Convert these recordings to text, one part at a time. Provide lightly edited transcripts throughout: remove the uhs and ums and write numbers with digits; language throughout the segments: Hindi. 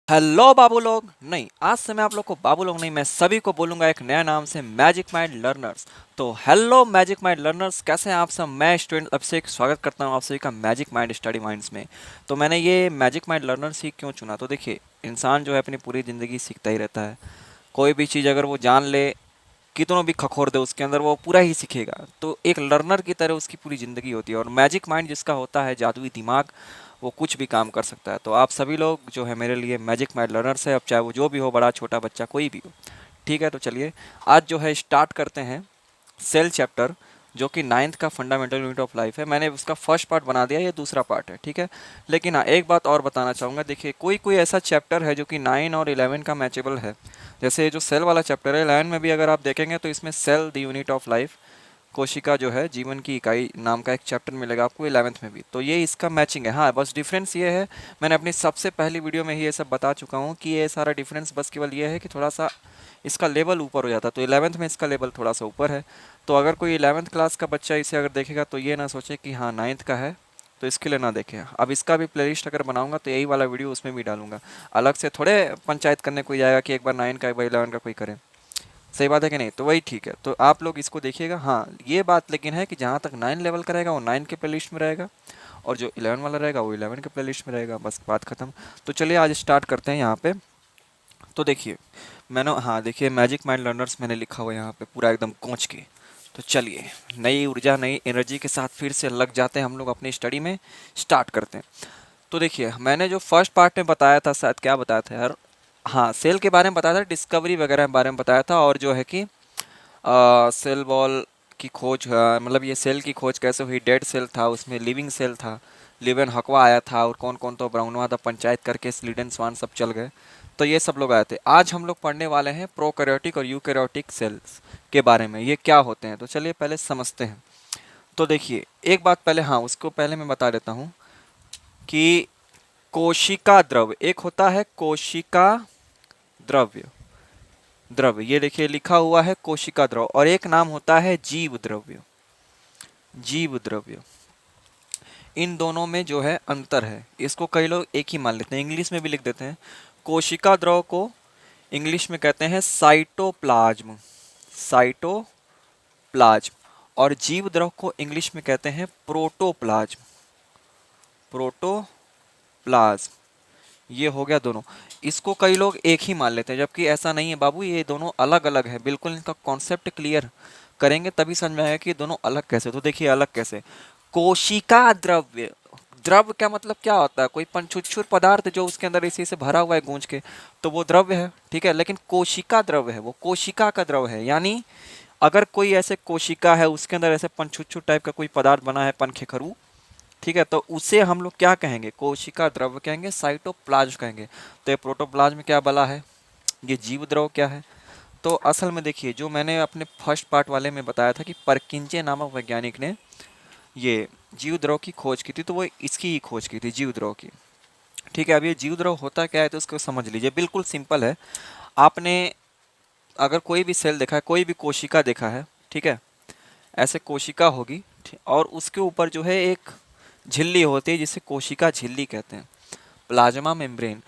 हेलो बाबू लोग। नहीं, आज से मैं आप लोग को बाबू लोग नहीं, मैं सभी को बोलूंगा एक नया नाम से, मैजिक माइंड लर्नर्स। तो हेलो मैजिक माइंड लर्नर्स, कैसे हैं आप सब। मैं स्टूडेंट अभिषेक स्वागत करता हूं आप सभी का मैजिक माइंड स्टडी माइंड्स में। तो मैंने ये मैजिक माइंड लर्नर्स ही क्यों चुना, तो देखिए, इंसान जो है अपनी पूरी ज़िंदगी सीखता ही रहता है। कोई भी चीज़ अगर वो जान ले, कितनों भी खखोर दे उसके अंदर, वो पूरा ही सीखेगा। तो एक लर्नर की तरह उसकी पूरी ज़िंदगी होती है, और मैजिक माइंड जिसका होता है, जादुई दिमाग, वो कुछ भी काम कर सकता है। तो आप सभी लोग जो है मेरे लिए मैजिक माइंड लर्नर्स है, अब चाहे वो जो भी हो, बड़ा छोटा बच्चा कोई भी हो। ठीक है, तो चलिए आज जो है स्टार्ट करते हैं सेल चैप्टर, जो कि नाइन्थ का फंडामेंटल यूनिट ऑफ लाइफ है। मैंने उसका फर्स्ट पार्ट बना दिया, ये दूसरा पार्ट है, ठीक है। लेकिन हाँ, एक बात और बताना चाहूँगा। देखिए, कोई कोई ऐसा चैप्टर है जो कि 9 और 11 का मैचेबल है। जैसे जो सेल वाला चैप्टर है, 11 में भी अगर आप देखेंगे तो इसमें cell the unit of life, कोशिका जो है जीवन की इकाई, नाम का एक चैप्टर मिलेगा आपको 11th में भी। तो ये इसका मैचिंग है। हाँ, बस डिफरेंस ये है, मैंने अपनी सबसे पहली वीडियो में ही ये सब बता चुका हूँ कि ये सारा डिफरेंस बस केवल ये है कि थोड़ा सा इसका लेवल ऊपर हो जाता है। तो 11th में इसका लेवल थोड़ा सा ऊपर है। तो अगर कोई 11th क्लास का बच्चा इसे अगर देखेगा तो ये ना सोचे कि हाँ 9th का है, तो इसके लिए ना देखें। अब इसका भी प्लेलिस्ट अगर बनाऊंगा तो यही वाला वीडियो उसमें भी डालूंगा। अलग से थोड़े पंचायत करने कोई जाएगा कि एक बार 9 का एक बार 11 का कोई करे। सही बात है कि नहीं, तो वही ठीक है। तो आप लोग इसको देखिएगा। हाँ, ये बात लेकिन है कि जहाँ तक 9 लेवल का रहेगा वो 9 के प्लेलिस्ट में रहेगा, और जो 11 वाला रहेगा वो 11 के प्लेलिस्ट में रहेगा। बस बात खत्म। तो चलिए आज स्टार्ट करते हैं यहाँ पे। तो देखिए, मैंने, हाँ देखिए, मैजिक माइंड लर्नर्स मैंने लिखा हुआ है यहाँ पे पूरा एकदम कोंच के। तो चलिए, नई ऊर्जा नई एनर्जी के साथ फिर से लग जाते हैं हम लोग अपनी स्टडी में, स्टार्ट करते हैं। तो देखिए, मैंने जो फर्स्ट पार्ट में बताया था, शायद क्या बताया था यार, हाँ सेल के बारे में बताया था, डिस्कवरी वगैरह के बारे में बताया था, और जो है कि सेल वॉल की खोज, मतलब ये सेल की खोज कैसे हुई। डेड सेल था, उसमें लिविंग सेल था, लिवेन हकवा आया था, और कौन कौन तो ब्राउनवा था, पंचायत करके स्लीडन स्वान सब चल गए। तो ये सब लोग आए थे। आज हम लोग पढ़ने वाले हैं प्रोकैरियोटिक और यूकैरियोटिक सेल्स के बारे में, ये क्या होते हैं। तो चलिए पहले समझते हैं। तो देखिए, एक बात पहले, हाँ उसको पहले मैं बता देता हूँ कि कोशिका द्रव्य, एक होता है कोशिका द्रव्य, द्रव्य ये देखिए लिखा हुआ है कोशिका द्रव्य, और एक नाम होता है जीव द्रव्य, जीव द्रव्य। इन दोनों में जो है अंतर है, इसको कई लोग एक ही मान लेते हैं, इंग्लिश में भी लिख देते हैं। कोशिका द्रव को इंग्लिश में कहते हैं साइटोप्लाज्म, साइटोप्लाज्म। और जीव द्रव को इंग्लिश में कहते हैं प्रोटोप्लाज्म, प्रोटोप्लाज्म। ये हो गया दोनों। इसको कई लोग एक ही मान लेते हैं, जबकि ऐसा नहीं है बाबू, ये दोनों अलग अलग है। बिल्कुल इनका कॉन्सेप्ट क्लियर करेंगे तभी समझ में आएगा कि ये दोनों अलग कैसे। तो देखिए अलग कैसे। कोशिका द्रव्य, द्रव्य का मतलब क्या होता है, कोई पंचुच्छुर पदार्थ जो उसके अंदर इसी से भरा हुआ है गूंज के, तो वो द्रव्य है, ठीक है। लेकिन कोशिका द्रव्य है, वो कोशिका का द्रव्य है। यानी अगर कोई ऐसे कोशिका है, उसके अंदर ऐसे पंचुच्छुर टाइप का कोई पदार्थ बना है, पनखेखरू, ठीक है, तो उसे हम लोग क्या कहेंगे, कोशिका द्रव्य कहेंगे, साइटोप्लाज्म कहेंगे। तो ये प्रोटोप्लाज्म क्या बला है, ये जीव द्रव क्या है। तो असल में देखिए, जो मैंने अपने फर्स्ट पार्ट वाले में बताया था कि परकिंजे नामक वैज्ञानिक ने ये जीव द्रव की खोज की थी, तो वो इसकी ही खोज की थी, जीव द्रव की। ठीक है, अब ये जीव द्रव होता क्या है तो उसको समझ लीजिए, बिल्कुल सिंपल है। आपने अगर कोई भी सेल देखा है, कोई भी कोशिका देखा है, ठीक है, ऐसे कोशिका होगी, और उसके ऊपर जो है एक झिल्ली होती है जिसे कोशिका झिल्ली कहते हैं, प्लाज्मा मेम्ब्रेन।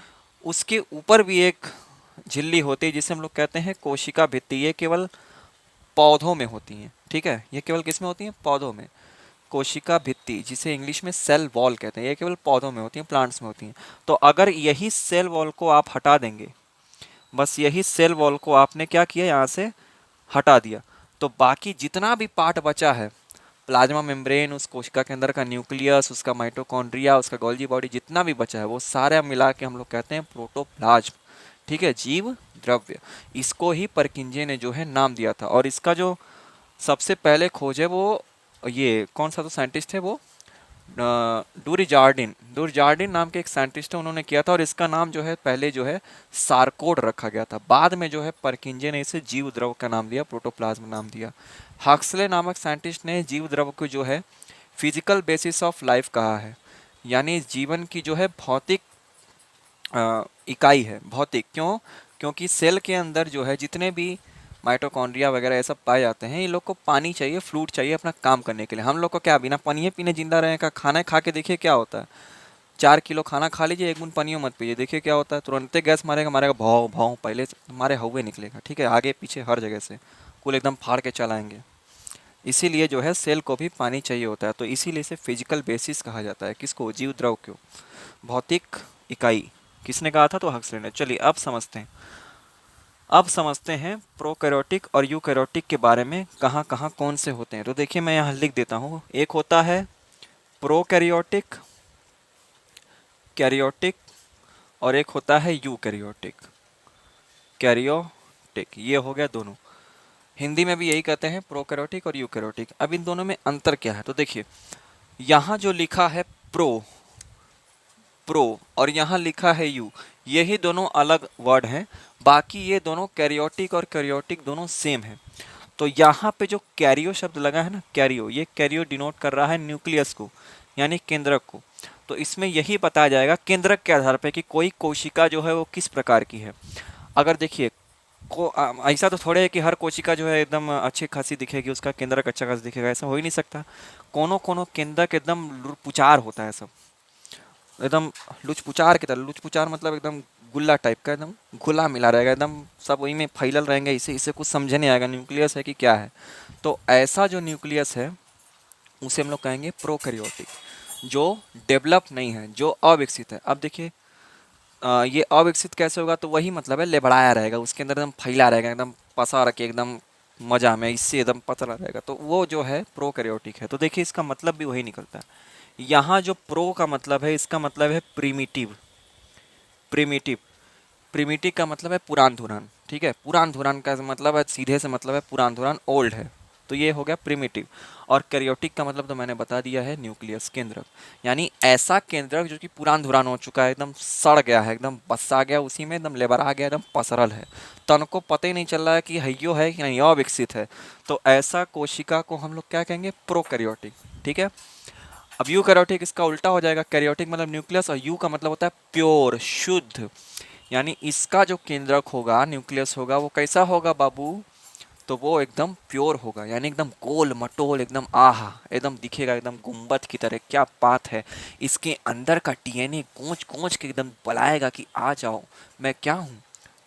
उसके ऊपर भी एक झिल्ली होती है जिसे हम लोग कहते हैं कोशिका भित्ति। ये केवल पौधों में होती हैं, ठीक है, ये केवल किस में होती हैं, पौधों में। कोशिका भित्ति जिसे इंग्लिश में सेल वॉल कहते हैं, ये केवल पौधों में होती हैं, प्लांट्स में होती हैं। तो अगर यही सेल वॉल को आप हटा देंगे, बस यही सेल वॉल को आपने क्या किया, यहाँ से हटा दिया, तो बाकी जितना भी पार्ट बचा है, प्लाज्मा मेम्ब्रेन, उस कोशिका के अंदर का न्यूक्लियस, उसका माइटोकॉन्ड्रिया, उसका गोल्जी बॉडी, जितना भी बचा है वो सारे मिला के हम लोग कहते हैं प्रोटोप्लाज्म, ठीक है, जीव द्रव्य। इसको ही परकिंजे ने जो है नाम दिया था। और इसका जो सबसे पहले खोज है वो, ये कौन सा तो साइंटिस्ट है वो, डूरिजार्डिन नाम के एक साइंटिस्ट है, उन्होंने किया था। और इसका नाम जो है पहले जो है सार्कोड रखा गया था, बाद में जो है परकिंजे ने इसे जीव द्रव का नाम दिया, प्रोटोप्लाज्म नाम दिया। हक्सले नामक साइंटिस्ट ने जीव द्रव को जो है फिजिकल बेसिस ऑफ लाइफ कहा है, यानी जीवन की जो है भौतिक इकाई है। भौतिक क्यों, क्योंकि सेल के अंदर जो है जितने भी माइटोकॉन्ड्रिया वगैरह ये सब पाए जाते हैं, ये लोग को पानी चाहिए, फ्लूइड चाहिए अपना काम करने के लिए। हम लोग को क्या बिना पानी पीने जिंदा रहें का, खाना खा के देखिए क्या होता है, 4 किलो खाना खा लीजिए, एक बूंद पानियों मत पीजिए, देखिए क्या होता है, तुरंत गैस मारेगा, मारेगा भाव भाव, पहले से मारे हुए निकलेगा, ठीक है, आगे पीछे हर जगह से कुल एकदम फाड़ के चलाएंगे। इसीलिए जो है सेल को भी पानी चाहिए होता है, तो इसीलिए इसे फिजिकल बेसिस कहा जाता है। किसको? जीव द्रव को, भौतिक इकाई। किसने कहा था? तो हक्सले ने। चलिए अब समझते हैं प्रोकैरियोटिक और यूकैरियोटिक के बारे में, कहाँ कहाँ कौन से होते हैं। तो देखिए मैं यहाँ लिख देता हूँ, एक होता है प्रोकैरियोटिक, कैरियोटिक, और एक होता है यूकैरियोटिक, कैरियोटिक। ये हो गया दोनों। हिंदी में भी यही कहते हैं, प्रोकैरियोटिक और यूकैरियोटिक। अब इन दोनों में अंतर क्या है? तो देखिए यहाँ जो लिखा है प्रो प्रो और यहाँ लिखा है यू, यही दोनों अलग वर्ड हैं, बाकी ये दोनों कैरियोटिक और कैरियोटिक दोनों सेम है। तो यहाँ पे जो कैरियो शब्द लगा है ना, कैरियो, ये कैरियो डिनोट कर रहा है न्यूक्लियस को, यानी केंद्रक को। तो इसमें यही बताया जाएगा केंद्रक के आधार पर कि कोई कोशिका जो है वो किस प्रकार की है। अगर देखिए ऐसा तो थोड़े है कि हर कोशिका जो है एकदम अच्छी खासी दिखेगी, उसका केंद्रक अच्छा खासा दिखेगा, ऐसा हो ही नहीं सकता। कोनो कोनो केंद्रक एकदम पुचार होता है, सब एकदम लुचपुचार की तरह। लुचपुचार मतलब एकदम गुल्ला टाइप का, एकदम घुला मिला रहेगा, एकदम सब वही में फैलल रहेंगे, इसे इसे कुछ समझे नहीं आएगा न्यूक्लियस है कि क्या है। तो ऐसा जो न्यूक्लियस है उसे हम लोग कहेंगे प्रोकैरियोटिक, जो डेवलप नहीं है, जो अविकसित है। अब देखिए ये अविकसित कैसे होगा? तो वही मतलब है, लेबड़ाया रहेगा, उसके अंदर एकदम फैला रहेगा, एकदम पसार के एकदम मजा में, इससे एकदम पतला रहेगा, तो वो जो है प्रोकैरियोटिक है। तो देखिए इसका मतलब भी वही निकलता है। यहाँ जो प्रो का मतलब है, इसका मतलब है प्रिमिटिव। प्रिमिटिव प्रिमिटिव का मतलब है पुरान धुरान, ठीक है, पुरान धुरान का मतलब है, सीधे से मतलब है पुरान धुरान, ओल्ड है, तो ये हो गया प्रिमिटिव। और कैरियोटिक का मतलब तो मैंने बता दिया है, न्यूक्लियस, केंद्रक, यानी ऐसा केंद्रक जो कि पुरान धुरान हो चुका है, एकदम सड़ गया है, एकदम बसा गया उसी में, एकदम लेबरा गया, एकदम पसरल है, तन को पता ही नहीं चल रहा है कि हयो है कि नहीं, अविकसित है। तो ऐसा कोशिका को हम लोग क्या कहेंगे? प्रोकैरियोटिक, ठीक है। अब यूकैरियोटिक इसका उल्टा हो जाएगा, कैरियोटिक मतलब न्यूक्लियस, और यू का मतलब होता है प्योर, शुद्ध, यानी इसका जो केंद्रक होगा, न्यूक्लियस होगा, वो कैसा होगा बाबू? तो वो एकदम प्योर होगा, यानी एकदम गोल मटोल, एकदम आहा, एकदम दिखेगा एकदम गुंबद की तरह, क्या बात है। इसके अंदर का डीएनए कोच कोच के एकदम बुलाएगा कि आ जाओ, मैं क्या हूँ?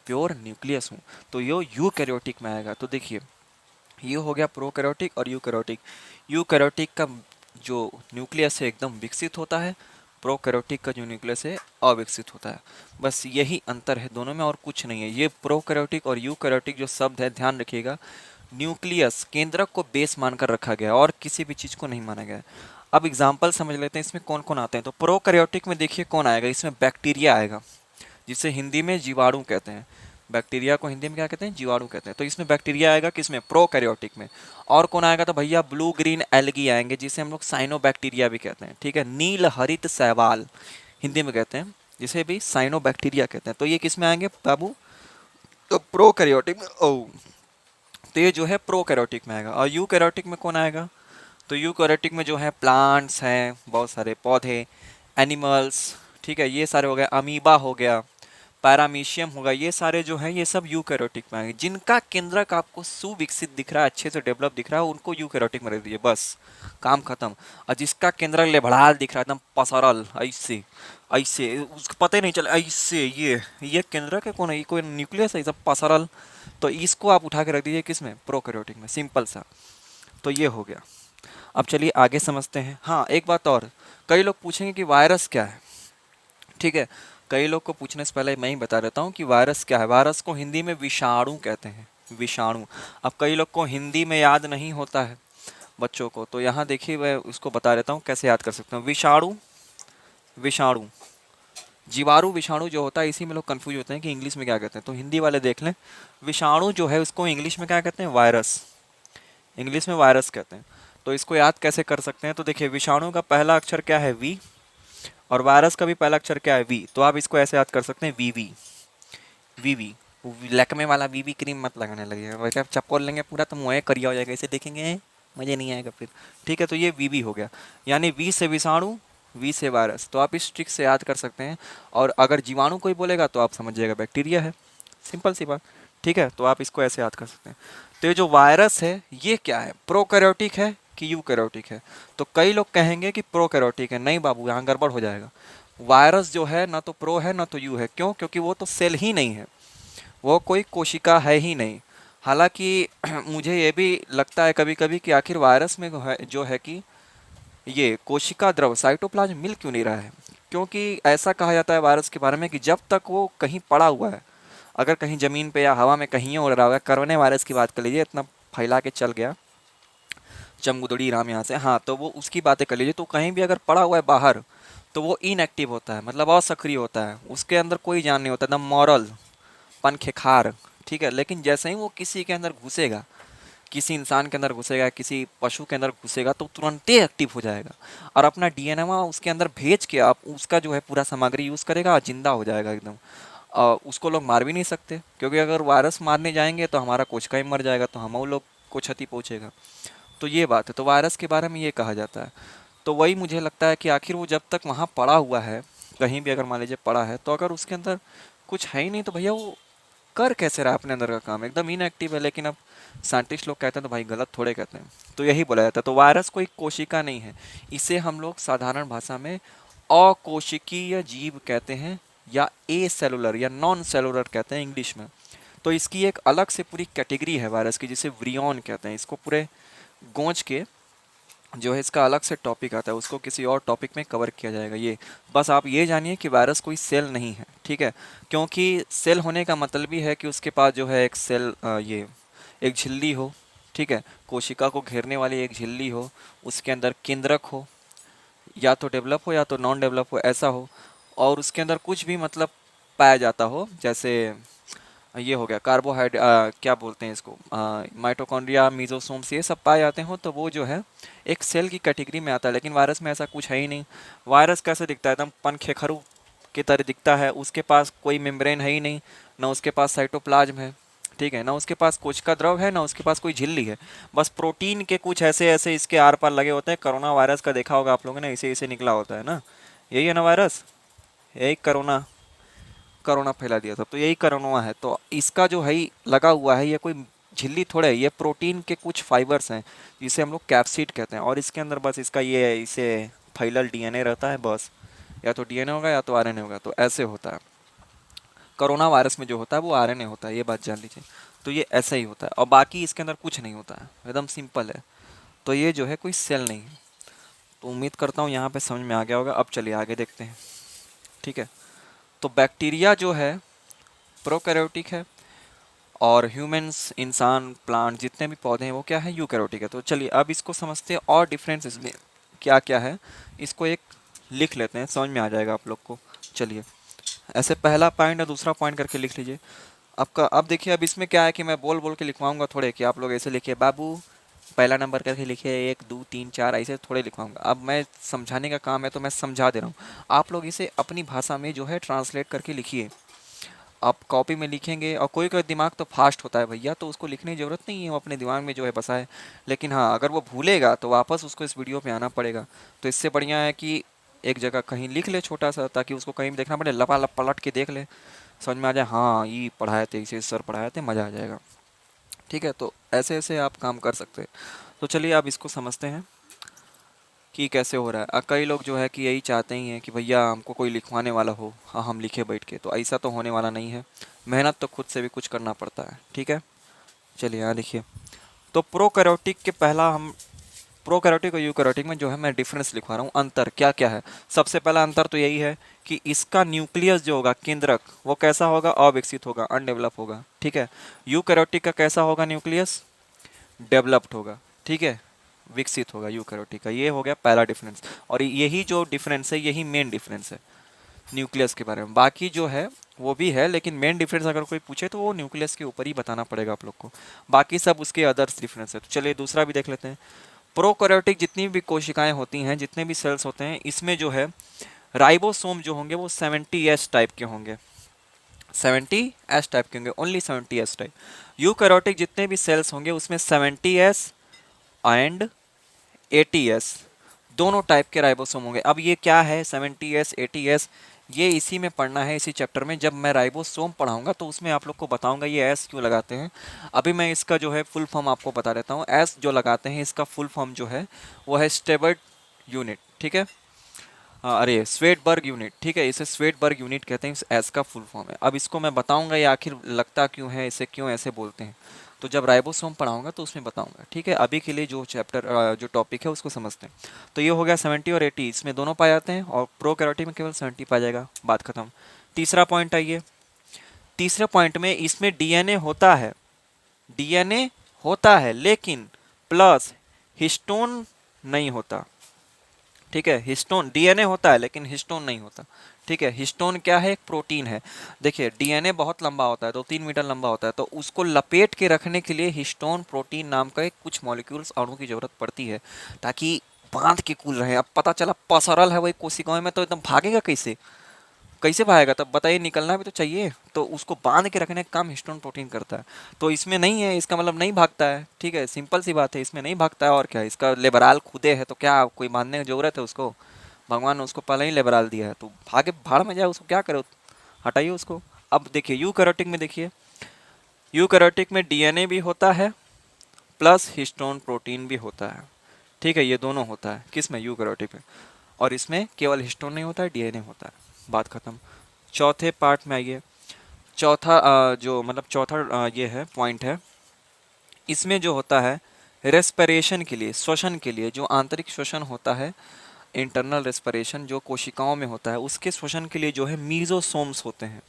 प्योर न्यूक्लियस हूँ। तो ये यूकैरियोटिक में आएगा। तो देखिए ये हो गया प्रोकैरियोटिक और यूकैरियोटिक। यूकैरियोटिक का जो न्यूक्लियस है एकदम विकसित होता है, प्रोकैरियोटिक का जो न्यूक्लियस है अविकसित होता है। बस यही अंतर है दोनों में, और कुछ नहीं है। ये प्रोकैरियोटिक और यूकैरियोटिक जो शब्द है, ध्यान रखिएगा, न्यूक्लियस, केंद्रक को बेस मानकर रखा गया और किसी भी चीज़ को नहीं माना गया। अब एग्जाम्पल समझ लेते हैं इसमें कौन कौन आते हैं। तो प्रोकैरियोटिक में देखिए कौन आएगा, इसमें बैक्टीरिया आएगा, जिसे हिंदी में जीवाणु कहते हैं। बैक्टीरिया को हिंदी में क्या कहते हैं? जीवाणु कहते हैं। तो इसमें बैक्टीरिया आएगा, किसमें? प्रोकैरियोटिक में। और कौन आएगा? तो भैया ब्लू ग्रीन एल्गी आएंगे, जिसे हम लोग साइनोबैक्टीरिया भी कहते हैं, ठीक है, नील हरित शैवाल हिंदी में कहते हैं, जिसे भी साइनोबैक्टीरिया कहते हैं। तो ये किस में आएंगे बाबू? तो प्रोकैरियोटिक में। ओ, तो ये जो है प्रोकैरियोटिक में आएगा। और यूकैरियोटिक में कौन आएगा? तो यूकैरियोटिक में जो है प्लांट्स हैं, बहुत सारे पौधे, एनिमल्स, ठीक है, ये सारे हो गए, अमीबा हो गया, पैरामीशियम होगा, ये सारे जो हैं ये सब यूकैरियोटिक में आएंगे। जिनका केंद्रक आपको सुविकसित दिख रहा है, अच्छे से डेवलप दिख रहा है, उनको यूकैरियोटिक में रख दीजिए, बस काम खत्म। और जिसका केंद्रक लेबड़ाल दिख रहा है, एकदम पसरल, ऐसे ऐसे, उसको पता ही नहीं चला, ऐसे ये केंद्रक है, कौन है ये? कोई न्यूक्लियस है, सब पसरल। तो इसको आप उठा के रख दीजिए किस में? प्रोकैरियोटिक में, सिंपल सा। तो ये हो गया। अब चलिए आगे समझते हैं। हाँ एक बात और, कई लोग पूछेंगे कि वायरस क्या है, ठीक है। कई लोग को पूछने से पहले मैं ही बता देता हूँ कि वायरस क्या है। वायरस को हिंदी में विषाणु कहते हैं, विषाणु। अब कई लोग को हिंदी में याद नहीं होता है बच्चों को, तो यहाँ देखिए मैं उसको बता देता हूँ कैसे याद कर सकते हैं। विषाणु, विषाणु, जीवाणु, विषाणु जो होता है, इसी में लोग कंफ्यूज होते हैं कि इंग्लिश में क्या कहते हैं। तो हिंदी वाले देख लें, विषाणु जो है उसको इंग्लिश में क्या कहते हैं? वायरस, इंग्लिश में वायरस कहते हैं। तो इसको याद कैसे कर सकते हैं? तो देखिए विषाणु का पहला अक्षर क्या है? वी, और वायरस का भी पहला अक्षर क्या है? वी। तो आप इसको ऐसे याद कर सकते हैं, V V V V. Lakme वाला वीवी क्रीम मत लगाने लगे, वैसे आप चपकोल लेंगे पूरा तो मुँह करिया हो जाएगा, इसे देखेंगे मज़े नहीं आएगा फिर, ठीक है। तो ये वीवी हो गया, यानी वी से विषाणु, वी से वायरस। तो आप इस ट्रिक से याद कर सकते हैं। और अगर जीवाणु कोई बोलेगा तो आप समझिएगा बैक्टीरिया है, सिंपल सी बात, ठीक है। तो आप इसको ऐसे याद कर सकते हैं। तो ये जो वायरस है ये क्या है? प्रोकैरियोटिक है कि यूकैरियोटिक है? तो कई लोग कहेंगे कि प्रोकैरियोटिक है। नहीं बाबू, यहाँ गड़बड़ हो जाएगा। वायरस जो है ना तो प्रो है ना तो यू है। क्यों? क्योंकि वो तो सेल ही नहीं है, वो कोई कोशिका है ही नहीं। हालांकि मुझे ये भी लगता है कभी कभी कि आखिर वायरस में जो है कि ये कोशिका द्रव साइटोप्लाज्म मिल क्यों नहीं रहा है। क्योंकि ऐसा कहा जाता है वायरस के बारे में कि जब तक वो कहीं पड़ा हुआ है, अगर कहीं जमीन पे या हवा में कहीं उड़ रहा हुआ है, कोरोना वायरस की बात कर लीजिए, इतना फैला के चल गया चमगुदड़ी राम यहाँ से, हाँ, तो वो उसकी बातें कर लीजिए, तो कहीं भी अगर पड़ा हुआ है बाहर तो वो इनएक्टिव होता है, मतलब असक्रिय होता है, उसके अंदर कोई जान नहीं होता, एकदम मॉरल पनखेखार। ठीक है, लेकिन जैसे ही वो किसी के अंदर घुसेगा, किसी इंसान के अंदर घुसेगा, किसी पशु के अंदर घुसेगा, तो तुरंत ही एक्टिव हो जाएगा और अपना डीएनए उसके अंदर भेज के आप उसका जो है पूरा सामग्री यूज़ करेगा और जिंदा हो जाएगा एकदम। उसको लोग मार भी नहीं सकते, क्योंकि अगर वायरस मारने जाएंगे तो हमारा कोशिका ही मर जाएगा, तो हम लोग को क्षति पहुंचेगा। तो ये बात है, तो वायरस के बारे में ये कहा जाता है। तो वही मुझे लगता है कि आखिर वो जब तक वहाँ पड़ा हुआ है, कहीं भी अगर मान लीजिए पड़ा है, तो अगर उसके अंदर कुछ है ही नहीं तो भैया वो कर कैसे रहा है अपने अंदर का काम, एकदम इनएक्टिव है। लेकिन अब साइंटिस्ट लोग कहते हैं तो भाई गलत थोड़े कहते हैं, तो यही बोला जाता है। तो वायरस कोई कोशिका नहीं है, इसे हम लोग साधारण भाषा में अकोशिकीय जीव कहते हैं, या ए सेलुलर या नॉन सेलुलर कहते हैं इंग्लिश में। तो इसकी एक अलग से पूरी कैटेगरी है वायरस की, जिसे व्रियन कहते हैं। इसको पूरे गोंज के जो है इसका अलग से टॉपिक आता है, उसको किसी और टॉपिक में कवर किया जाएगा। ये बस आप ये जानिए कि वायरस कोई सेल नहीं है, ठीक है। क्योंकि सेल होने का मतलब ही है कि उसके पास जो है एक सेल ये एक झिल्ली हो, ठीक है, कोशिका को घेरने वाली एक झिल्ली हो, उसके अंदर केंद्रक हो, या तो डेवलप हो या तो नॉन डेवलप हो, ऐसा हो, और उसके अंदर कुछ भी मतलब पाया जाता हो, जैसे ये हो गया कार्बोहाइड्रेट, क्या बोलते हैं इसको, माइटोकॉन्ड्रिया, मीजोसोम्स, ये सब पाए जाते हो, तो वो जो है एक सेल की कैटेगरी में आता है। लेकिन वायरस में ऐसा कुछ है ही नहीं। वायरस कैसे दिखता है? एकदम पनखेखरू की तरह दिखता है, उसके पास कोई मेम्ब्रेन है ही नहीं, ना उसके पास साइटोप्लाज्म है, ठीक है, ना उसके पास कोशिका द्रव है, ना उसके पास कोई झिल्ली है। बस प्रोटीन के कुछ ऐसे ऐसे इसके आर पार लगे होते हैं। कोरोना वायरस का देखा होगा आप लोगों ने, इसे इसे निकला होता है ना, यही है ना वायरस, यही कोरोना कोरोना फैला दिया था, तो यही कोरोना है। तो इसका जो है लगा हुआ है, ये कोई झिल्ली थोड़े है, ये प्रोटीन के कुछ फाइबर्स हैं, जिसे हम लोग कैप्सिड कहते हैं, और इसके अंदर बस इसका ये इसे फैलल डीएनए रहता है बस, या तो डीएनए होगा या तो आरएनए होगा, तो ऐसे होता है। कोरोना वायरस में जो होता है वो आरएनए होता है, ये बात जान लीजिए। तो ये ऐसा ही होता है, और बाकी इसके अंदर कुछ नहीं होता है, एकदम सिंपल है। तो ये जो है कोई सेल नहीं है। तो उम्मीद करता हूँ यहाँ पे समझ में आ गया होगा। अब चलिए आगे देखते हैं, ठीक है। तो बैक्टीरिया जो है प्रोकैरियोटिक है, और ह्यूमंस, इंसान, प्लांट, जितने भी पौधे हैं वो क्या है, यूकैरियोटिक है। तो चलिए अब इसको समझते हैं और डिफरेंसेस में क्या क्या है, इसको एक लिख लेते हैं, समझ में आ जाएगा आप लोग को। चलिए ऐसे पहला पॉइंट और दूसरा पॉइंट करके लिख लीजिए आपका। अब देखिए, अब इसमें क्या है कि मैं बोल बोल के लिखवाऊंगा थोड़े, कि आप लोग ऐसे लिखिए बाबू पहला नंबर करके लिखिए, 1 2 3 4, ऐसे थोड़े लिखवाऊंगा। अब मैं समझाने का काम है तो मैं समझा दे रहा हूँ, आप लोग इसे अपनी भाषा में जो है ट्रांसलेट करके लिखिए। आप कॉपी में लिखेंगे, और कोई कोई दिमाग तो फास्ट होता है भैया, तो उसको लिखने की ज़रूरत नहीं है, वो अपने दिमाग में जो है बसा है। लेकिन हाँ, अगर वो भूलेगा तो वापस उसको इस वीडियो पे आना पड़ेगा। तो इससे बढ़िया है कि एक जगह कहीं लिख ले छोटा सा, ताकि उसको कहीं भी देखना पड़े, लपालप पलट के देख ले, समझ में आ जाए, हाँ ये पढ़ाए थे, इसे सर पढ़ाए थे, मज़ा आ जाएगा। ठीक है, तो ऐसे ऐसे आप काम कर सकते हैं। तो चलिए अब इसको समझते हैं कि कैसे हो रहा है। कई लोग जो है कि यही चाहते ही हैं कि भैया हमको कोई लिखवाने वाला हो, हाँ हम लिखे बैठ के, तो ऐसा तो होने वाला नहीं है। मेहनत तो खुद से भी कुछ करना पड़ता है, ठीक है। चलिए यहाँ लिखिए। तो प्रोकैरियोटिक के पहला हम प्रोकैरियोटिक और यूकैरियोटिक में जो है मैं डिफरेंस लिखवा रहा हूँ, अंतर क्या क्या है। सबसे पहला अंतर तो यही है कि इसका न्यूक्लियस जो होगा, केंद्रक, वो कैसा होगा, अविकसित होगा, अनडेवलप होगा, ठीक है। यूकैरियोटिक का कैसा होगा न्यूक्लियस, डेवलप्ड होगा, ठीक है, विकसित होगा यूकैरियोटिक का। ये हो गया पहला डिफरेंस, और यही जो डिफरेंस है यही मेन डिफरेंस है न्यूक्लियस के बारे में। बाकी जो है वो भी है, लेकिन मेन डिफरेंस अगर कोई पूछे तो वो न्यूक्लियस के ऊपर ही बताना पड़ेगा आप लोग को, बाकी सब उसके अदर्स डिफरेंस है। तो चलिए दूसरा भी देख लेते हैं। प्रोकैरियोटिक जितनी भी कोशिकाएं होती हैं, जितने भी सेल्स होते हैं, इसमें जो है राइबोसोम जो होंगे वो 70S टाइप के होंगे, 70S टाइप के होंगे, ओनली 70S टाइप। यूकैरियोटिक जितने भी सेल्स होंगे उसमें 70S एंड 80S दोनों टाइप के राइबोसोम होंगे। अब ये क्या है 70S 80S, ये इसी में पढ़ना है, इसी चैप्टर में। जब मैं राइबोसोम पढ़ाऊंगा तो उसमें आप लोग को बताऊंगा ये एस क्यों लगाते हैं। अभी मैं इसका जो है फुल फॉर्म आपको बता देता हूँ। एस जो लगाते हैं इसका फुल फॉर्म जो है वो है स्टेबर्ड यूनिट, ठीक है। हाँ, अरे स्वेटबर्ग यूनिट, ठीक है, इसे स्वेटबर्ग यूनिट कहते हैं, इस एस का फुल फॉर्म है। अब इसको मैं बताऊंगा ये आखिर लगता क्यों है, इसे क्यों ऐसे बोलते हैं, तो जब राइबोसोम पढ़ाऊंगा तो उसमें बताऊंगा, ठीक है। अभी के लिए जो चैप्टर जो टॉपिक है उसको समझते हैं। तो ये हो गया 70 और 80, इसमें दोनों पाए जाते हैं, और प्रोकैरियोटिक में केवल 70 पाया जाएगा, बात खत्म। तीसरा पॉइंट आइए, तीसरे पॉइंट में इसमें डीएनए होता है, डीएनए होता है लेकिन प्लस हिस्टोन नहीं होता, ठीक है। हिस्टोन, डीएनए होता है लेकिन हिस्टोन नहीं होता, ठीक है। हिस्टोन क्या है, एक प्रोटीन है। देखिए डीएनए बहुत लंबा होता है, 2-3 मीटर लंबा होता है, तो उसको लपेट के रखने के लिए हिस्टोन प्रोटीन नाम का एक कुछ मॉलिक्यूल्स अणु की जरूरत पड़ती है, ताकि बांध के कुल रहे। अब पता चला पसरल है वही कोशिकाओं में, तो एकदम भागेगा कैसे, कैसे भागेगा, तब बताइए, निकलना भी तो चाहिए, तो उसको बांध के रखने का काम हिस्टोन प्रोटीन करता है। तो इसमें नहीं है, इसका मतलब नहीं भागता है, ठीक है, सिंपल सी बात है, इसमें नहीं भागता है, और क्या, इसका लेबराल खुदे है, तो क्या कोई बांधने की जरूरत है उसको, भगवान ने उसको पहले ही लेबराल दिया है, तो भागे भाड़ में जाए, उसको क्या करे, हटाइए उसको। अब देखिए यूकैरियोटिक में, देखिए यूकैरियोटिक में डीएनए भी होता है प्लस हिस्टोन प्रोटीन भी होता है, ठीक है, ये दोनों होता है किस में, यूकैरियोटिक में। और इसमें केवल हिस्टोन नहीं होता है, डीएनए होता है, बात खत्म। चौथे पार्ट में आइए, चौथा जो मतलब चौथा ये है पॉइंट है, इसमें जो होता है रेस्पिरेशन के लिए, श्वसन के लिए, जो आंतरिक श्वसन होता है, इंटरनल रेस्पिरेशन जो कोशिकाओं में होता है, उसके श्वसन के लिए जो है मीजोसोम्स होते हैं,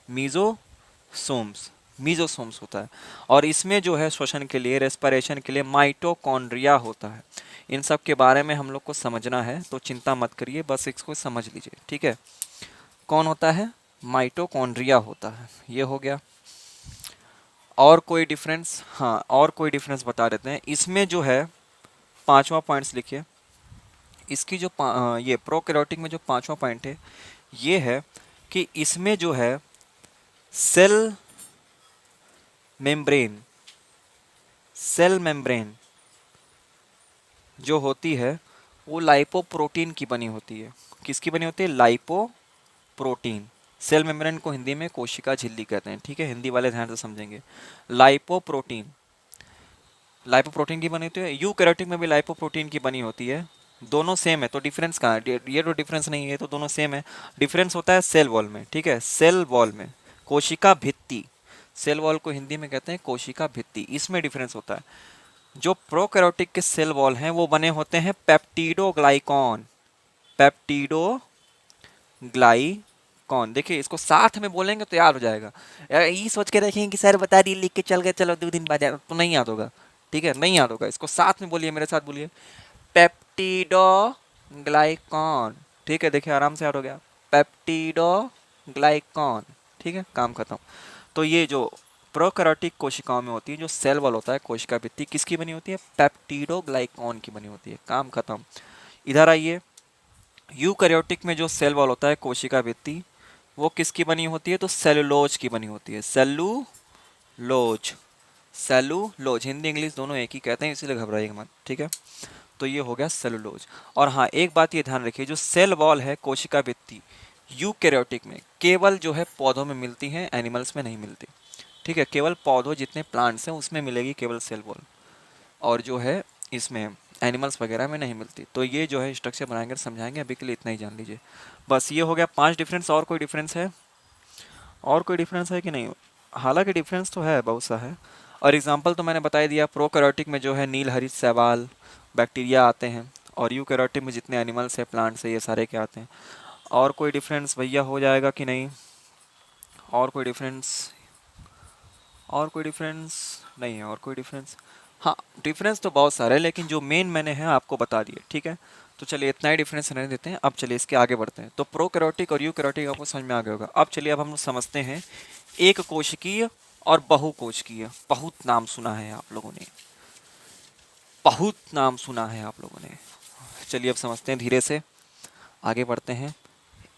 मीजोसोम्स, मीजोसोम्स होता है। और इसमें जो है श्वसन के लिए, रेस्पिरेशन के लिए माइटोकॉन्ड्रिया होता है। इन सब के बारे में हम लोग को समझना है, तो चिंता मत करिए, बस इसको समझ लीजिए, ठीक है। कौन होता है, माइटोकॉन्ड्रिया होता है, ये हो गया। और कोई डिफरेंस, हाँ और कोई डिफरेंस बता देते हैं, इसमें जो है पांचवा पॉइंट्स लिखिए, इसकी जो ये प्रोकैरियोटिक में जो पांचवा पॉइंट है ये है कि इसमें जो है सेल मेम्ब्रेन, सेल मेम्ब्रेन जो होती है वो लाइपोप्रोटीन की बनी होती है। किसकी बनी होती है, लाइपोप्रोटीन। सेल मेम्ब्रेन को हिंदी में कोशिका झिल्ली कहते हैं, ठीक है, हिंदी वाले ध्यान से समझेंगे। लाइपोप्रोटीन, लाइपोप्रोटीन की बनी होती है, यूकैरियोटिक में भी लाइपोप्रोटीन की बनी होती है, दोनों सेम है। तो डिफरेंस कहाँ है, ये तो डिफरेंस नहीं है, तो दोनों सेम है। डिफरेंस होता है सेल वॉल में, ठीक है, सेल वॉल में, कोशिका भित्ति, सेल वॉल को हिंदी में कहते हैं कोशिका भित्ति, इसमें डिफरेंस होता है। जो प्रोकैरियोटिक के सेल वॉल हैं वो बने होते हैं पेप्टिडोग्लाइकॉन, पेप्टिडोग्लाइकॉन। देखिए इसको साथ में बोलेंगे तो याद हो जाएगा, ये सोच के रखेंगे कि सर बता दिए लिख के चल गए, चलो 2 दिन बाद याद, तो नहीं याद होगा, ठीक है, नहीं याद होगा, इसको साथ में बोलिए, मेरे साथ बोलिए, पेप्टिडोग्लाइकॉन, ठीक है, देखिए आराम से याद हो गया, पेप्टिडोग्लाइकॉन, ठीक है, काम खत्म। तो ये जो प्रोकैरियोटिक कोशिकाओं में होती है, जो सेल वॉल होता है कोशिका भित्ति, किसकी बनी होती है, पेप्टिडोग्लाइकॉन की बनी होती है, काम खत्म। इधर आइए, यूकैरियोटिक में जो सेल वॉल होता है कोशिका भित्ति, वो किसकी बनी होती है, तो सेलुलोज की बनी होती है, सेलुलोज, सेलुलोज, हिंदी इंग्लिश दोनों एक ही कहते हैं, इसीलिए घबराइएगा मत, ठीक है। तो ये हो गया सेलुलोज। और हाँ एक बात ये ध्यान रखिए, जो सेल वॉल है कोशिका भित्ति यूकैरियोटिक में केवल जो है पौधों में मिलती है, एनिमल्स में नहीं मिलती, ठीक है, केवल पौधों जितने प्लांट्स हैं उसमें मिलेगी केवल सेल वॉल, और जो है इसमें एनिमल्स वगैरह में नहीं मिलती। तो ये जो है स्ट्रक्चर बनाएंगे समझाएंगे, अभी के लिए इतना ही जान लीजिए, बस ये हो गया 5 डिफरेंस। और कोई डिफरेंस है, और कोई डिफरेंस है कि नहीं, हालांकि डिफरेंस तो है, बहुत सा है। और एग्जांपल तो मैंने बता ही दिया, प्रोकैरियोटिक में जो है नील हरित शैवाल बैक्टीरिया आते हैं, और यूकैरियोटिक में जितने एनिमल्स है प्लांट्स है ये सारे क्या आते हैं। और कोई डिफरेंस भैया हो जाएगा कि नहीं, और कोई डिफरेंस, और कोई डिफरेंस नहीं है, और कोई डिफरेंस, हाँ डिफरेंस तो बहुत सारे हैं, लेकिन जो मेन मैंने है आपको बता दिए, ठीक है। तो चलिए इतना ही डिफरेंस रहने देते हैं, अब चलिए इसके आगे बढ़ते हैं। तो प्रोकैरियोटिक और यूकैरियोटिक आपको समझ में आ गया होगा। अब चलिए अब हम लोग समझते हैं एक कोशिकीय और बहुकोशिकीय। बहुत नाम सुना है आप लोगों ने, बहुत नाम सुना है आप लोगों ने। चलिए अब समझते हैं, धीरे से आगे बढ़ते हैं।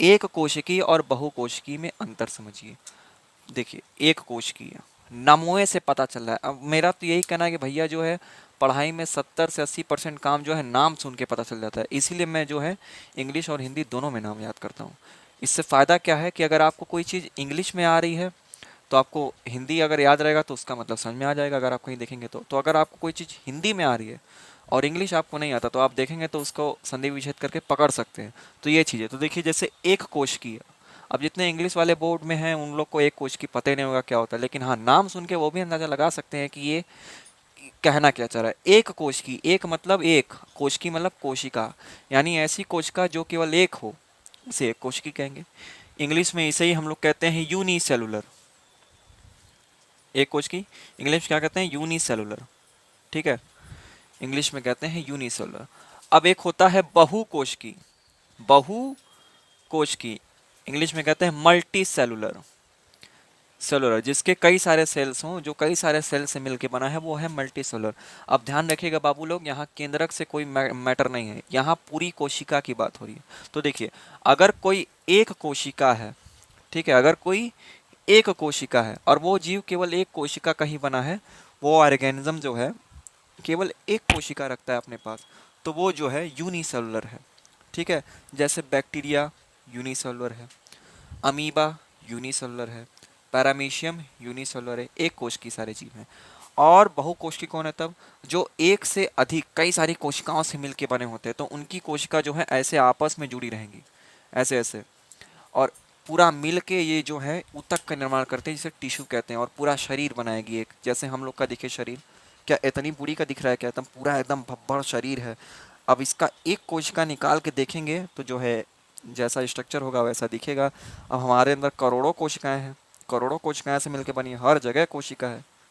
एक कोशिकीय और बहुकोशिकीय में अंतर समझिए। देखिए एक कोशिकीय, नामों से पता चल रहा है। अब मेरा तो यही कहना है कि भैया जो है पढ़ाई में 70 से 80% काम जो है नाम सुन के पता चल जाता है, इसीलिए मैं जो है इंग्लिश और हिंदी दोनों में नाम याद करता हूँ। इससे फ़ायदा क्या है कि अगर आपको कोई चीज़ इंग्लिश में आ रही है तो आपको हिंदी अगर याद रहेगा तो उसका मतलब समझ में आ जाएगा, अगर आप कहीं देखेंगे तो अगर आपको कोई चीज़ हिंदी में आ रही है और इंग्लिश आपको नहीं आता तो आप देखेंगे तो उसको संधि विच्छेद करके पकड़ सकते हैं। तो ये चीज़ है। तो देखिए जैसे एक कोश की है, अब जितने इंग्लिश वाले बोर्ड में हैं उन लोग को एक कोश की पता ही नहीं होगा क्या होता है, लेकिन हाँ नाम सुन के वो भी अंदाजा लगा सकते हैं कि ये कहना क्या चाह रहा है। एक कोश की, एक मतलब एक, कोश की मतलब कोशिका, यानी ऐसी कोशिका जो केवल एक हो उसे एक कोशिकी कहेंगे। इंग्लिश में इसे ही हम लोग कहते हैं यूनिसेलुलर। एक कोश की इंग्लिश में क्या कहते हैं? यूनिसेलुलर। ठीक है, इंग्लिश में कहते हैं यूनिसेलुलर। अब एक होता है बहु कोश की, बहु कोश की इंग्लिश में कहते हैं मल्टी सेलुलर। सेलुलर जिसके कई सारे सेल्स हों, जो कई सारे सेल से मिलकर बना है, वो है मल्टी सेलुलर। अब ध्यान रखिएगा बाबू लोग, यहाँ केंद्रक से कोई मैटर नहीं है, यहाँ पूरी कोशिका की बात हो रही है। तो देखिए अगर कोई एक कोशिका है, ठीक है, अगर कोई एक कोशिका है और वो जीव केवल एक कोशिका का ही बना है, वो ऑर्गेनिज्म जो है केवल एक कोशिका रखता है अपने पास, तो वो जो है यूनिसेलुलर है। ठीक है, जैसे बैक्टीरिया यूनिसेलुलर है, अमीबा यूनिसेलुलर है, पैरामीशियम यूनिसेलुलर है, एक कोश की सारे जीव हैं। और बहुकोशिकी कौन है? तब जो एक से अधिक कई सारी कोशिकाओं से मिलके बने होते हैं, तो उनकी कोशिका जो है ऐसे आपस में जुड़ी रहेंगी, ऐसे ऐसे, और पूरा मिल के ये जो है ऊतक का निर्माण करते हैं, जिसे टिश्यू कहते हैं, और पूरा शरीर बनाएगी एक, जैसे हम लोग का दिखे शरीर। क्या इतनी बूढ़ी का दिख रहा है क्या? एकदम पूरा एकदम भब्बड़ शरीर है। अब इसका एक कोशिका निकाल के देखेंगे तो जो है जैसा स्ट्रक्चर होगा वैसा दिखेगा। अब हमारे अंदर करोड़ों कोशिकाएं हैं, करोड़ों कोशिकाएं से मिलकर बनी है, हर जगह कोशिका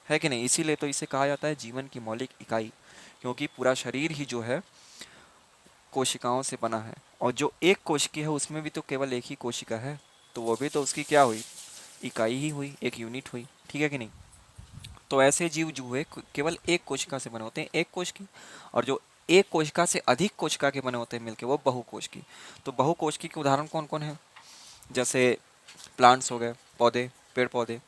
है कि नहीं? इसीलिए तो इसे कहा जाता है जीवन की मौलिक इकाई, क्योंकि पूरा शरीर ही जो है कोशिकाओं से बना है। और जो एक कोशिका है उसमें भी तो केवल एक ही कोशिका है, तो वो भी तो उसकी क्या हुई? इकाई ही हुई, एक यूनिट हुई। ठीक है कि नहीं? तो ऐसे जीव जो हुए केवल एक कोशिका से बने होते हैं, एक कोश की। और जो एक कोशिका से अधिक कोशिका के बने होते हैं मिलके, वो बहुकोश की। तो बहुकोश की के उदाहरण कौन कौन है? जैसे प्लांट्स हो गए, पौधे, पेड़ पौधे,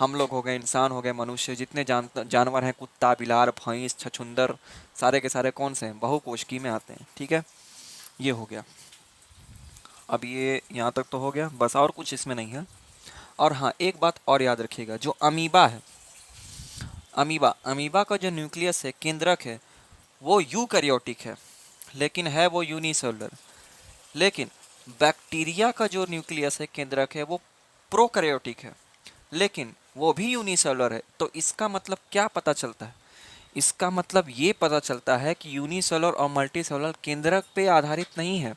हम लोग हो गए, इंसान हो गए, मनुष्य, जितने जानवर हैं, कुत्ता, बिलार, भैंस, छछूंदर, सारे के सारे कौन से हैं? बहुकोशिकी में आते हैं। ठीक है, ये हो गया। अब ये यहाँ तक तो हो गया, बस और कुछ इसमें नहीं है। और हाँ एक बात और याद रखिएगा, जो अमीबा है, अमीबा, अमीबा का जो न्यूक्लियस है, केंद्रक है, वो यूकैरियोटिक है, लेकिन है वो यूनिसेलुलर। लेकिन बैक्टीरिया का जो न्यूक्लियस है, केंद्रक है, वो प्रोकैरियोटिक है, लेकिन वो भी यूनिसेलुलर है। तो इसका मतलब क्या पता चलता है? इसका मतलब ये पता चलता है कि यूनिसेलुलर और मल्टीसेलुलर केंद्रक पे आधारित नहीं है।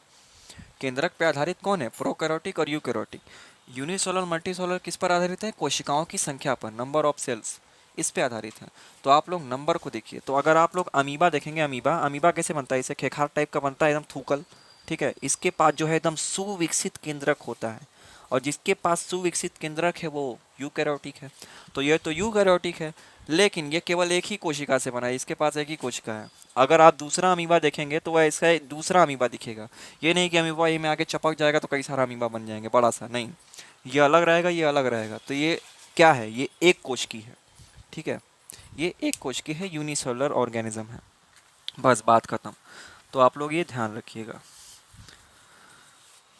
केंद्रक पे आधारित कौन है? प्रोकैरियोटिक और यूकैरियोटिक। यूनिसेलुलर मल्टीसेलुलर किस पर आधारित है? कोशिकाओं की संख्या पर, नंबर ऑफ सेल्स, इस पे आधारित है। तो आप लोग नंबर को देखिए। तो अगर आप लोग अमीबा देखेंगे, अमीबा, अमीबा कैसे बनता है? इसे खेखार टाइप का बनता है, एकदम थूकल। ठीक है, इसके पास जो है एकदम सुविकसित केंद्रक होता है, और जिसके पास सुविकसित केंद्रक है वो यूकैरियोटिक है। तो ये तो यूकैरियोटिक है, लेकिन ये केवल एक ही कोशिका से बना है, इसके पास एक ही कोशिका है। अगर आप दूसरा अमीबा देखेंगे तो वह इसका दूसरा अमीबा दिखेगा। ये नहीं कि अमीबा ये में आगे चपक जाएगा तो कई सारा अमीबा बन जाएंगे बड़ा सा, नहीं, ये अलग रहेगा, ये अलग रहेगा। तो ये क्या है? ये एक कोश की है। ठीक है, ये एक कोश की है, यूनिसेलुलर ऑर्गेनिज्म है। बस बात खत्म। तो आप लोग ये ध्यान रखिएगा।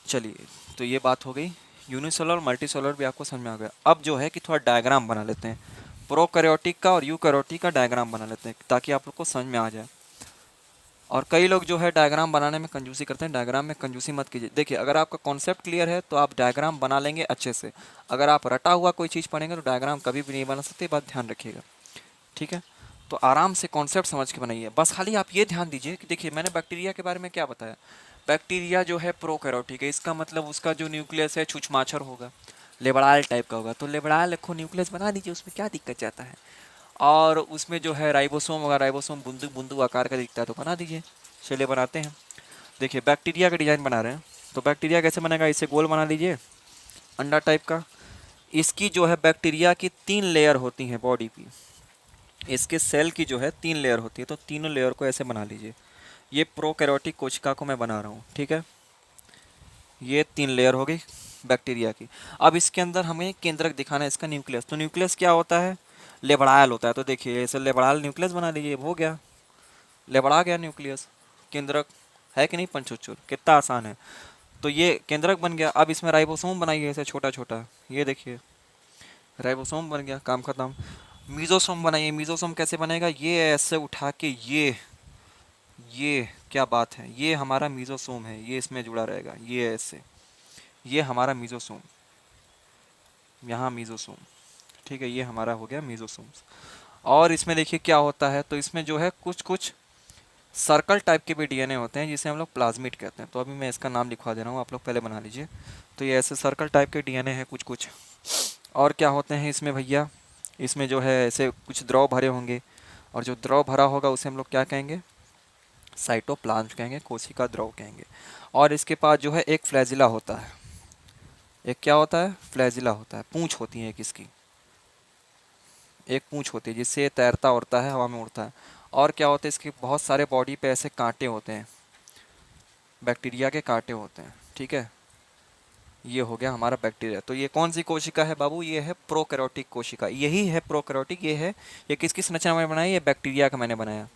चलिए, तो ये बात हो गई, यूनिसेलुलर मल्टीसेलुलर भी आपको समझ में आ गया। अब जो है कि थोड़ा डायग्राम बना लेते हैं, प्रोकैरियोटिक का और यूकैरियोटिक का डायग्राम बना लेते हैं, ताकि आप लोग को समझ में आ जाए। और कई लोग जो है डायग्राम बनाने में कंजूसी करते हैं, डायग्राम में कंजूसी मत कीजिए। देखिए अगर आपका कॉन्सेप्ट क्लियर है तो आप डायग्राम बना लेंगे अच्छे से। अगर आप रटा हुआ कोई चीज़ पढ़ेंगे तो डायग्राम कभी भी नहीं बना सकते, बात ध्यान रखिएगा। ठीक है, तो आराम से कॉन्सेप्ट समझ के बनाइए। बस खाली आप ये ध्यान दीजिए कि देखिए मैंने बैक्टीरिया के बारे में क्या बताया। बैक्टीरिया जो है प्रोकैरियोटिक है, इसका मतलब उसका जो न्यूक्लियस है छुछमाछर होगा, लेबड़ाल टाइप का होगा। तो लेबड़ाल रखो, न्यूक्लियस बना दीजिए, उसमें क्या दिक्कत जाता है। और उसमें जो है राइबोसोम होगा, राइबोसोम बूंदू बूंदू आकार का दिखता है, तो बना दीजिए। चलिए बनाते हैं। देखिए बैक्टीरिया का डिज़ाइन बना रहे हैं, तो बैक्टीरिया कैसे बनेगा? इसे गोल बना लीजिए, अंडा टाइप का। इसकी जो है बैक्टीरिया की 3 लेयर होती हैं बॉडी की, इसके सेल की जो है 3 लेयर होती है, तो तीनों लेयर को ऐसे बना लीजिए। ये प्रोकैरियोटिक कोशिका को मैं बना रहा हूँ। ठीक है, ये 3 लेयर हो गई बैक्टीरिया की। अब इसके अंदर हमें केंद्रक दिखाना है, इसका न्यूक्लियस। तो न्यूक्लियस क्या होता है? लेबड़ायल होता है। तो देखिए ऐसे लेबड़ायल न्यूक्लियस बना लीजिए, हो गया, लेबड़ा गया न्यूक्लियस। केंद्रक है कि नहीं? पंचोचुर, कितना आसान है। तो ये केंद्रक बन गया। अब इसमें राइबोसोम बनाइए ऐसे छोटा छोटा, ये देखिए राइबोसोम बन गया, काम खत्म। मीजोसोम बनाइए। मीजोसोम कैसे बनेगा? ये ऐसे उठा के ये ये क्या बात है, ये हमारा मीजोसोम है, ये इसमें जुड़ा रहेगा, ये ऐसे, ये हमारा मीजोसोम, यहाँ मीजोसोम। ठीक है, ये हमारा हो गया मीजोसोम्स। और इसमें देखिए क्या होता है, तो इसमें जो है कुछ कुछ सर्कल टाइप के भी डीएनए होते हैं जिसे हम लोग प्लाज्मिड कहते हैं। तो अभी मैं इसका नाम लिखवा दे रहा हूँ, आप लोग पहले बना लीजिए। तो ये ऐसे सर्कल टाइप के डीएनए हैं कुछ कुछ। और क्या होते हैं इसमें भैया, इसमें जो है ऐसे कुछ द्रव भरे होंगे, और जो द्रव भरा होगा उसे हम लोग क्या कहेंगे, साइटोप्लाज्म कहेंगे, कोशिका द्रव कहेंगे। और इसके पास जो है एक फ्लैजिला होता है, एक क्या होता है, फ्लैजिला होता है, पूंछ होती है एक इसकी, एक पूंछ होती है जिससे ये तैरता उड़ता है, हवा में उड़ता है। और क्या होता है, इसके बहुत सारे बॉडी पे ऐसे कांटे होते हैं, बैक्टीरिया के कांटे होते हैं। ठीक है, ये हो गया हमारा बैक्टीरिया। तो ये कौन सी कोशिका है बाबू, ये है प्रोकैरियोटिक कोशिका, यही है प्रोकैरियोटिक। ये है, ये किसकी संरचना मैंने बनाई, ये बैक्टीरिया का मैंने बनाया,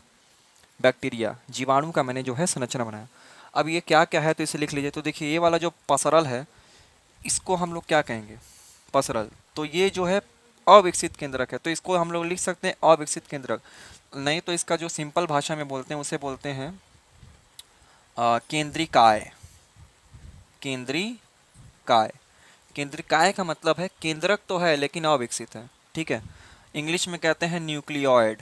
बैक्टीरिया जीवाणु का मैंने जो है संरचना बनाया। अब ये क्या क्या है तो इसे लिख लीजिए। तो देखिए ये वाला जो पसरल है, इसको हम लोग क्या कहेंगे, पसरल। तो ये जो है अविकसित केंद्रक है, तो इसको हम लोग लिख सकते हैं अविकसित केंद्रक। नहीं तो इसका जो सिंपल भाषा में बोलते हैं उसे बोलते हैं केंद्रिकाय, केंद्रिकाय। केंद्रिकाय का मतलब है केंद्रक तो है लेकिन अविकसित है। ठीक है, इंग्लिश में कहते हैं न्यूक्लियोइड,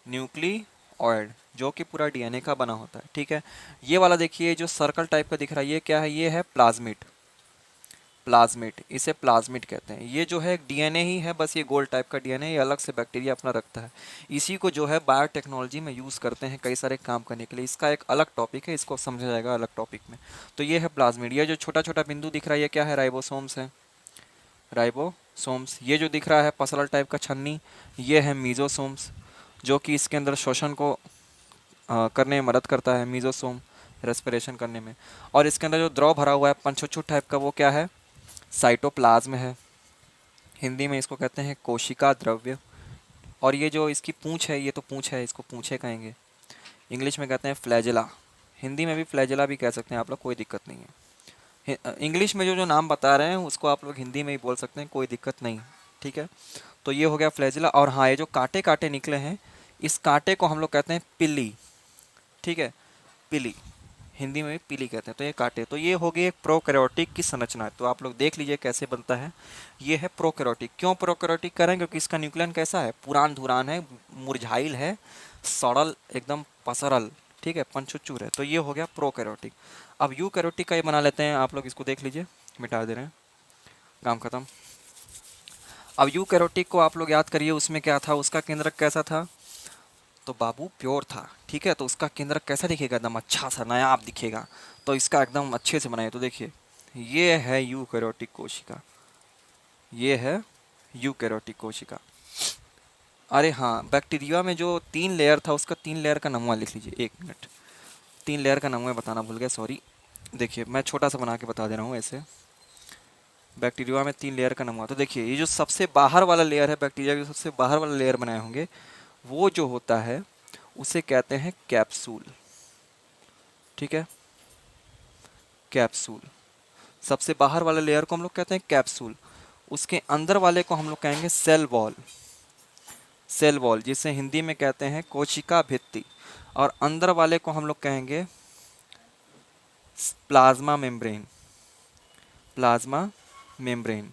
न्यूक्लियोइड जो कि पूरा डीएनए का बना होता है। ठीक है, ये वाला देखिए जो सर्कल टाइप का दिख रहा है, ये क्या है, ये है प्लाज्मिड, प्लाज्मिड, इसे प्लाज्मिड कहते हैं। ये जो है डीएनए ही है, बस ये गोल टाइप का डीएनए, ये अलग से बैक्टीरिया अपना रखता है। इसी को जो है बायोटेक्नोलॉजी में यूज़ करते हैं कई सारे काम करने के लिए। इसका एक अलग टॉपिक है, इसको समझा जाएगा अलग टॉपिक में। तो ये है प्लाज्मिड। ये जो छोटा छोटा बिंदु दिख रहा है, ये क्या है, राइबोसोम्स है, राइबोसोम्स। ये जो दिख रहा है पसरल टाइप का छन्नी, ये है मीजोसोम्स, जो कि इसके अंदर श्वसन को करने में मदद करता है, मीजोसोम, रेस्पिरेशन करने में। और इसके अंदर जो द्रव भरा हुआ है पंचोछू टाइप का, वो क्या है, साइटोप्लाज्म है, हिंदी में इसको कहते हैं कोशिका द्रव्य। और ये जो इसकी पूंछ है, ये तो पूंछ है, इसको पूंछे कहेंगे, इंग्लिश में कहते हैं फ्लैजेला, हिंदी में भी फ्लैजेला भी कह सकते हैं आप लोग, कोई दिक्कत नहीं है। इंग्लिश में जो जो नाम बता रहे हैं उसको आप लोग हिंदी में ही बोल सकते हैं, कोई दिक्कत नहीं। ठीक है, तो ये हो गया फ्लैजिला। और हाँ, ये जो कांटे कांटे निकले हैं, इस कांटे को हम लोग कहते हैं पिली। ठीक है, पिली, हिंदी में भी पीली कहते हैं। तो ये कांटे, तो ये हो गई एक प्रोकैरियोटिक की संरचना। तो आप लोग देख लीजिए कैसे बनता है। ये है प्रोकैरियोटिक। क्यों प्रोकैरियोटिक करें, क्योंकि इसका न्यूक्लियन कैसा है, पुरान धुरान है, मुरझाइल है, सड़ल, एकदम पसरल। ठीक है, पंचुचूर है। तो ये हो गया प्रोकैरियोटिक। अब यूकैरियोटिक का ये बना लेते हैं, आप लोग इसको देख लीजिए, मिटा दे रहे हैं, काम खत्म। अब यूकैरियोटिक को आप लोग याद करिए, उसमें क्या था, उसका केंद्रक कैसा था, तो बाबू प्योर था। ठीक है, तो उसका केंद्रक कैसा दिखेगा, एकदम अच्छा सा नायाब दिखेगा। तो इसका एकदम अच्छे से बनाए। तो देखिए ये है यूकैरियोटिक कोशिका, ये है यूकैरियोटिक कोशिका। अरे हाँ, बैक्टीरिया में जो 3 लेयर था, उसका 3 लेयर का नमूना लिख लीजिए, 1 मिनट। 3 लेयर का नमूना बताना भूल गया, सॉरी। देखिए मैं छोटा सा बना के बता दे रहा हूँ ऐसे। बैक्टीरिया में 3 लेयर का नमूना। तो देखिए ये जो सबसे बाहर वाला लेयर है, बैक्टीरिया के सबसे बाहर वाला लेयर बनाए होंगे, वो जो होता है उसे कहते हैं कैप्सूल। ठीक है, कैप्सूल, सबसे बाहर वाले लेयर को हम लोग कहते हैं कैप्सूल। उसके अंदर वाले को हम लोग कहेंगे सेल वॉल, सेल वॉल जिसे हिंदी में कहते हैं कोशिका भित्ति। और अंदर वाले को हम लोग कहेंगे प्लाज्मा मेम्ब्रेन, प्लाज्मा मेम्ब्रेन,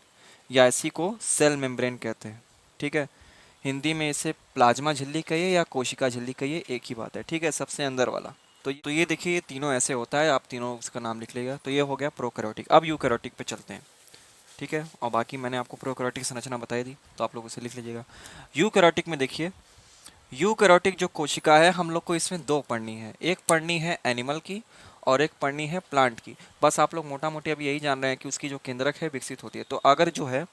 या इसी को सेल मेम्ब्रेन कहते हैं। ठीक है, हिंदी में इसे प्लाज्मा झिल्ली कहिए या कोशिका झिल्ली कहिए, एक ही बात है। ठीक है, सबसे अंदर वाला। तो ये देखिए, ये तीनों ऐसे होता है, आप तीनों उसका नाम लिख लीजिएगा। तो ये हो गया प्रोकैरियोटिक। अब यूकैरियोटिक पे चलते हैं। ठीक है, और बाकी मैंने आपको प्रोकैरियोटिक संरचना बताई दी, तो आप लोग उसे लिख लीजिएगा। यूकैरियोटिक में देखिए, यूकैरियोटिक जो कोशिका है, हम लोग को इसमें 2 पढ़नी है, एक पढ़नी है एनिमल की और एक पढ़नी है प्लांट की। बस आप लोग मोटा मोटी अभी यही जान रहे हैं कि उसकी जो केंद्रक है विकसित होती है। तो अगर जो है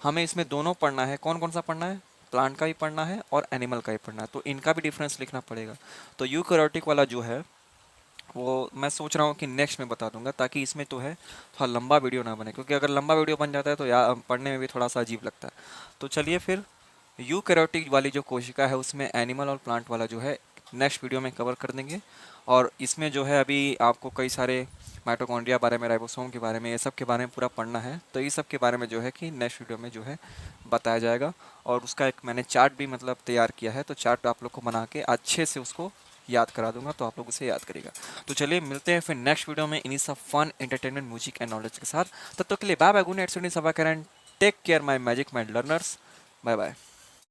हमें इसमें दोनों पढ़ना है, कौन कौन सा पढ़ना है, प्लांट का भी पढ़ना है और एनिमल का भी पढ़ना है, तो इनका भी डिफरेंस लिखना पड़ेगा। तो यूकैरियोटिक वाला जो है वो मैं सोच रहा हूँ कि नेक्स्ट में बता दूंगा, ताकि इसमें तो है थोड़ा लंबा वीडियो ना बने, क्योंकि अगर लंबा वीडियो बन जाता है तो या पढ़ने में भी थोड़ा सा अजीब लगता है। तो चलिए फिर, यूकैरियोटिक वाली जो कोशिका है उसमें एनिमल और प्लांट वाला जो है नेक्स्ट वीडियो में कवर कर देंगे। और इसमें जो है अभी आपको कई सारे माइटोकॉन्ड्रिया बारे में, राइबोसोम के बारे में, ये सब के बारे में पूरा पढ़ना है। तो ये सब के बारे में जो है कि नेक्स्ट वीडियो में जो है बताया जाएगा। और उसका एक मैंने चार्ट भी मतलब तैयार किया है, तो चार्ट आप लोग को बना के अच्छे से उसको याद करा दूंगा, तो आप लोग उसे याद करिएगा। तो चलिए मिलते हैं फिर नेक्स्ट वीडियो में इन्हीं सब fun entertainment music and knowledge के साथ। तब तक के लिए बाय बाय, गुड नाइट, सुनी सबा करें, take care my magic mind learners, bye bye.